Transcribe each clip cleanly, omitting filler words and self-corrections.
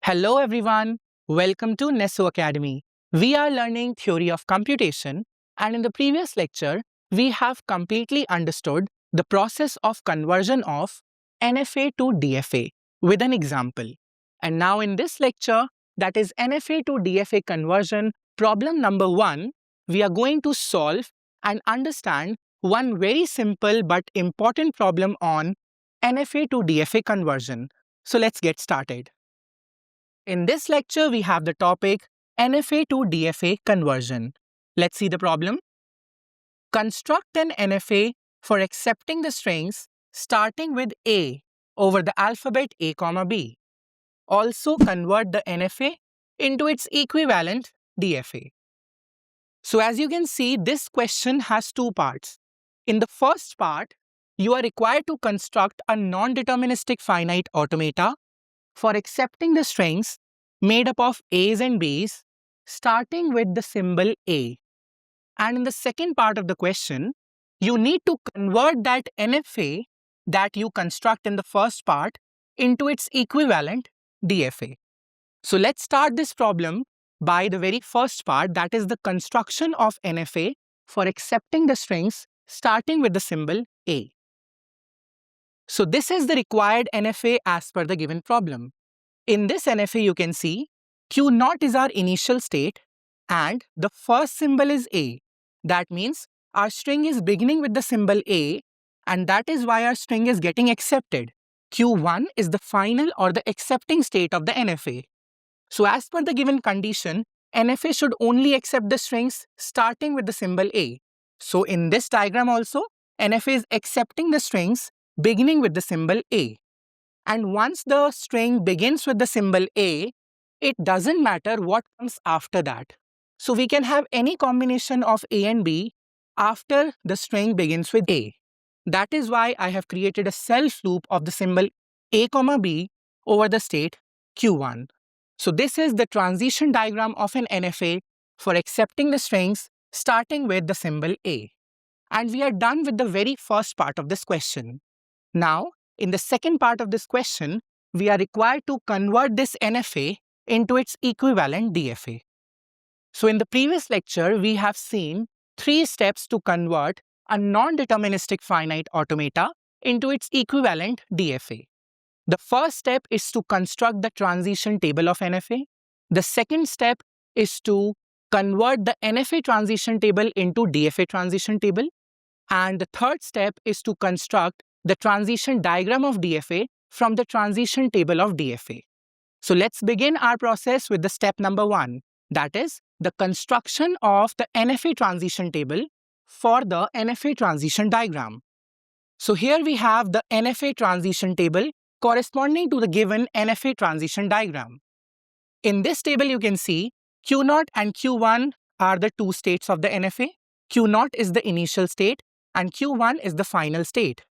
Hello everyone, welcome to Neso Academy. We are learning theory of computation, and in the previous lecture, we have completely understood the process of conversion of NFA to DFA with an example. And now in this lecture, that is NFA to DFA conversion, problem number 1, we are going to solve and understand one very simple but important problem on NFA to DFA conversion. So let's get started. In this lecture, we have the topic NFA to DFA conversion. Let's see the problem. Construct an NFA for accepting the strings starting with A over the alphabet A, B. Also convert the NFA into its equivalent DFA. So as you can see, this question has two parts. In the first part, you are required to construct a non-deterministic finite automata for accepting the strings made up of A's and B's, starting with the symbol A. And in the second part of the question, you need to convert that NFA that you construct in the first part into its equivalent DFA. So let's start this problem by the very first part, that is the construction of NFA for accepting the strings starting with the symbol A. So this is the required NFA as per the given problem. In this NFA, you can see Q0 is our initial state and the first symbol is A. That means our string is beginning with the symbol A, and that is why our string is getting accepted. Q1 is the final or the accepting state of the NFA. So as per the given condition, NFA should only accept the strings starting with the symbol A. So in this diagram also, NFA is accepting the strings beginning with the symbol A. And once the string begins with the symbol A, it doesn't matter what comes after that. So we can have any combination of A and B after the string begins with A. That is why I have created a self loop of the symbol A, B over the state Q1. So this is the transition diagram of an NFA for accepting the strings starting with the symbol A. And we are done with the very first part of this question. Now, in the second part of this question, we are required to convert this NFA into its equivalent DFA. So in the previous lecture, we have seen 3 steps to convert a non-deterministic finite automata into its equivalent DFA. The first step is to construct the transition table of NFA. The second step is to convert the NFA transition table into DFA transition table. And the third step is to construct the transition diagram of DFA from the transition table of DFA. So let's begin our process with the step number 1, that is the construction of the NFA transition table for the NFA transition diagram. So here we have the NFA transition table corresponding to the given NFA transition diagram. In this table, you can see Q0 and Q1 are the two states of the NFA. Q0 is the initial state and Q1 is the final state.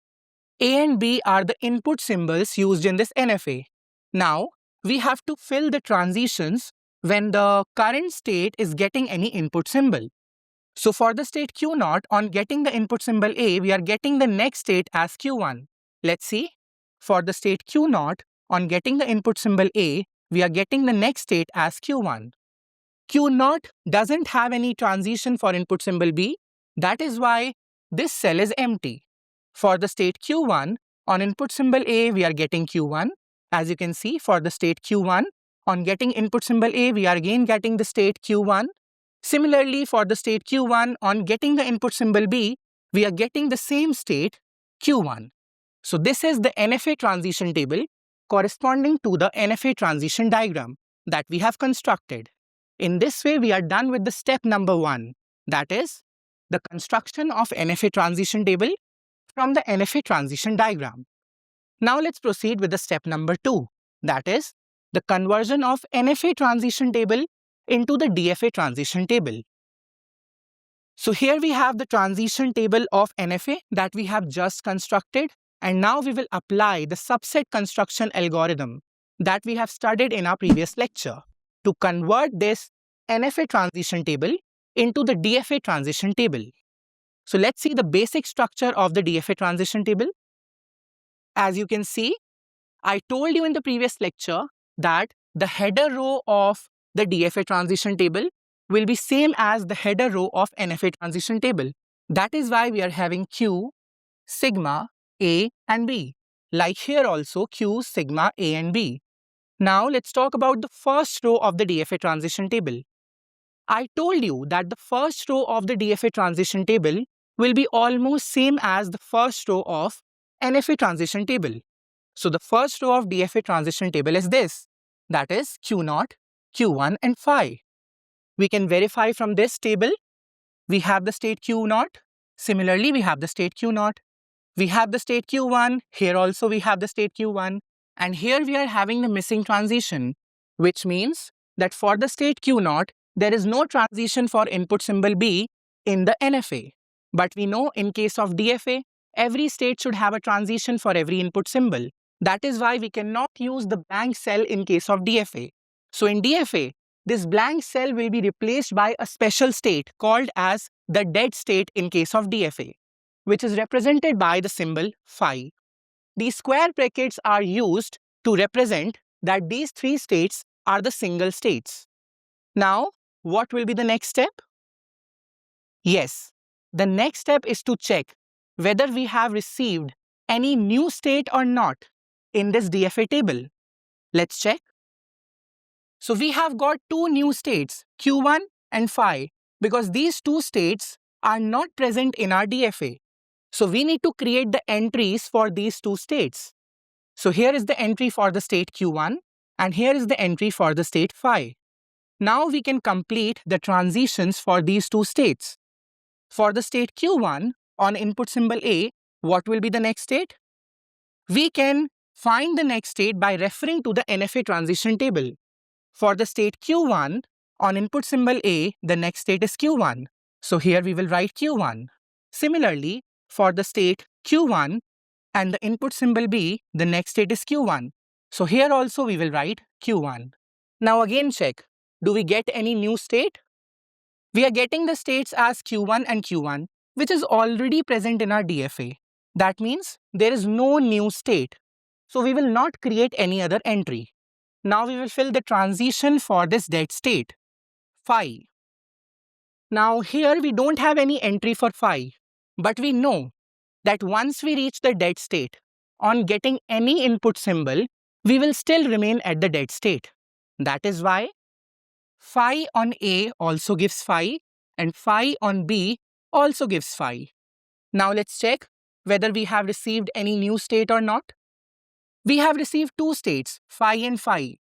A and B are the input symbols used in this NFA. Now, we have to fill the transitions when the current state is getting any input symbol. So for the state Q0, on getting the input symbol A, we are getting the next state as Q1. Let's see. For the state Q0, on getting the input symbol A, we are getting the next state as Q1. Q0 doesn't have any transition for input symbol B. That is why this cell is empty. For the state Q1, on input symbol A, we are getting Q1. As you can see, for the state Q1, on getting input symbol A, we are again getting the state Q1. Similarly, for the state Q1, on getting the input symbol B, we are getting the same state Q1. So this is the NFA transition table corresponding to the NFA transition diagram that we have constructed. In this way, we are done with the step number 1, that is the construction of NFA transition table from the NFA transition diagram. Now let's proceed with the step number 2, that is the conversion of NFA transition table into the DFA transition table. So here we have the transition table of NFA that we have just constructed, and now we will apply the subset construction algorithm that we have studied in our previous lecture to convert this NFA transition table into the DFA transition table. So let's see the basic structure of the DFA transition table. As you can see, I told you in the previous lecture that the header row of the DFA transition table will be same as the header row of NFA transition table. That is why we are having Q, sigma, A and B. Like here also Q, sigma, A and B. Now let's talk about the first row of the DFA transition table. I told you that the first row of the DFA transition table will be almost same as the first row of NFA transition table. So the first row of DFA transition table is this. That is Q0, Q1 and phi. We can verify from this table. We have the state Q0. Similarly, we have the state Q0. We have the state Q1. Here also we have the state Q1. And here we are having the missing transition, which means that for the state Q0, there is no transition for input symbol B in the NFA. But we know in case of DFA, every state should have a transition for every input symbol. That is why we cannot use the blank cell in case of DFA. So in DFA, this blank cell will be replaced by a special state called as the dead state in case of DFA, which is represented by the symbol phi. These square brackets are used to represent that these three states are the single states. Now, what will be the next step? Yes, the next step is to check whether we have received any new state or not in this DFA table. Let's check. So we have got two new states, Q1 and phi, because these two states are not present in our DFA. So we need to create the entries for these two states. So here is the entry for the state Q1 and here is the entry for the state phi. Now we can complete the transitions for these two states. For the state Q1 on input symbol A, what will be the next state? We can find the next state by referring to the NFA transition table. For the state Q1 on input symbol A, the next state is Q1. So here we will write Q1. Similarly, for the state Q1 and the input symbol B, the next state is Q1. So here also we will write Q1. Now again check, do we get any new state? We are getting the states as Q1 and Q1, which is already present in our DFA. That means there is no new state. So we will not create any other entry. Now we will fill the transition for this dead state, phi. Now here we don't have any entry for phi, but we know that once we reach the dead state, on getting any input symbol, we will still remain at the dead state. That is why phi on A also gives phi and phi on B also gives phi. Now let's check whether we have received any new state or not. We have received two states, phi and phi,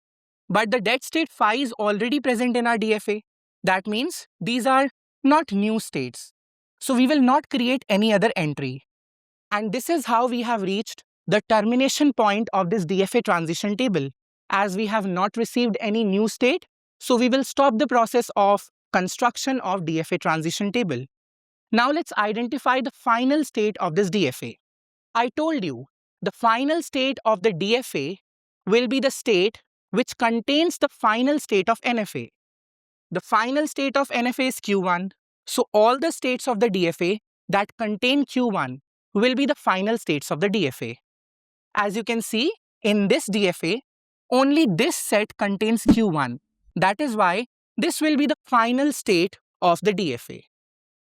but the dead state phi is already present in our DFA. That means these are not new states. So we will not create any other entry. And this is how we have reached the termination point of this DFA transition table. As we have not received any new state, so we will stop the process of construction of DFA transition table. Now let's identify the final state of this DFA. I told you, the final state of the DFA will be the state which contains the final state of NFA. The final state of NFA is Q1. So all the states of the DFA that contain Q1 will be the final states of the DFA. As you can see, in this DFA, only this set contains Q1. That is why this will be the final state of the DFA.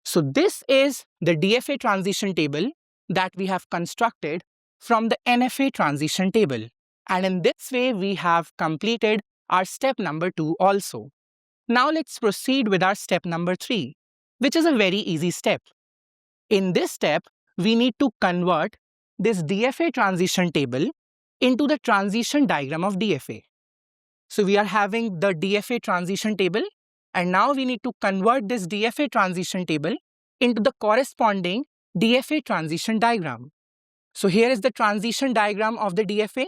So this is the DFA transition table that we have constructed from the NFA transition table. And in this way, we have completed our step number 2 also. Now let's proceed with our step number 3, which is a very easy step. In this step, we need to convert this DFA transition table into the transition diagram of DFA. So we are having the DFA transition table, and now we need to convert this DFA transition table into the corresponding DFA transition diagram. So here is the transition diagram of the DFA.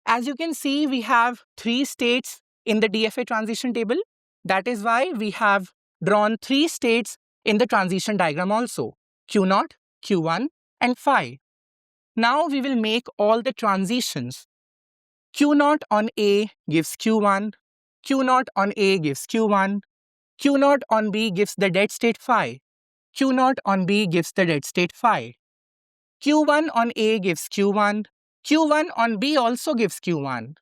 As you can see, we have 3 states in the DFA transition table. That is why we have drawn 3 states in the transition diagram also, Q0, Q1 and phi. Now we will make all the transitions. Q0 on A gives Q1, Q0 on A gives Q1, Q0 on B gives the dead state phi, Q0 on B gives the dead state phi. Q1 on A gives Q1, Q1 on B also gives Q1.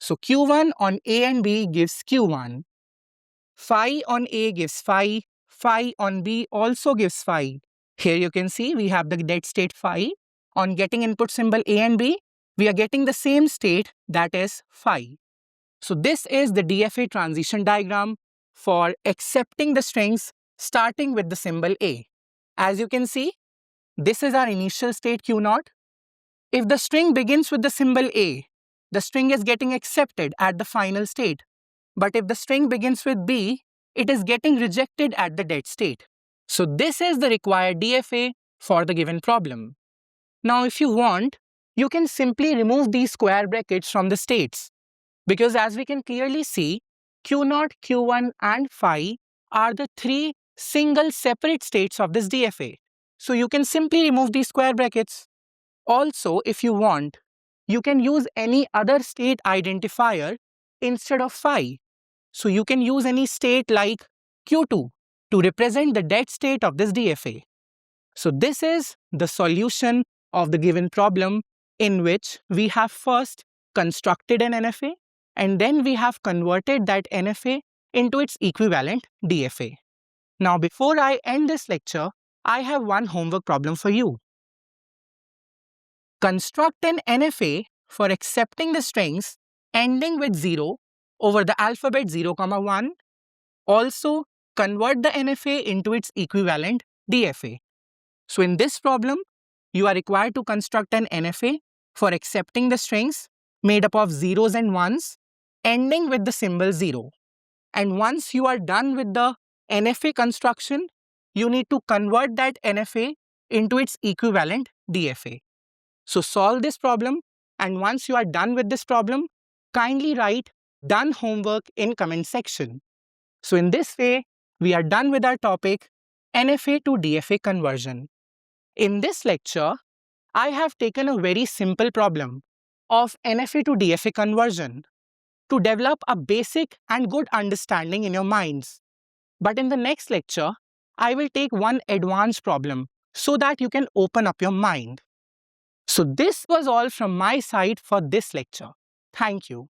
So Q1 on A and B gives Q1. Phi on A gives phi. Phi on B also gives phi. Here you can see we have the dead state phi. On getting input symbol A and B, we are getting the same state, that is phi. So this is the DFA transition diagram for accepting the strings starting with the symbol A. As you can see, this is our initial state Q0. If the string begins with the symbol A, the string is getting accepted at the final state. But if the string begins with B, it is getting rejected at the dead state. So this is the required DFA for the given problem. Now if you want, you can simply remove these square brackets from the states. Because as we can clearly see, Q0, Q1 and phi are the three single separate states of this DFA. So you can simply remove these square brackets. Also, if you want, you can use any other state identifier instead of phi. So you can use any state like Q2 to represent the dead state of this DFA. So this is the solution of the given problem, in which we have first constructed an NFA and then we have converted that NFA into its equivalent DFA. Now before I end this lecture, I have one homework problem for you. Construct an NFA for accepting the strings ending with 0 over the alphabet 0, 1. Also, convert the NFA into its equivalent DFA. So in this problem, you are required to construct an NFA for accepting the strings made up of zeros and ones ending with the symbol 0. And once you are done with the NFA construction, you need to convert that NFA into its equivalent DFA. So solve this problem, and once you are done with this problem, kindly write done homework in comment section. So in this way, we are done with our topic NFA to DFA conversion. In this lecture, I have taken a very simple problem of NFA to DFA conversion to develop a basic and good understanding in your minds. But in the next lecture, I will take one advanced problem so that you can open up your mind. So this was all from my side for this lecture. Thank you.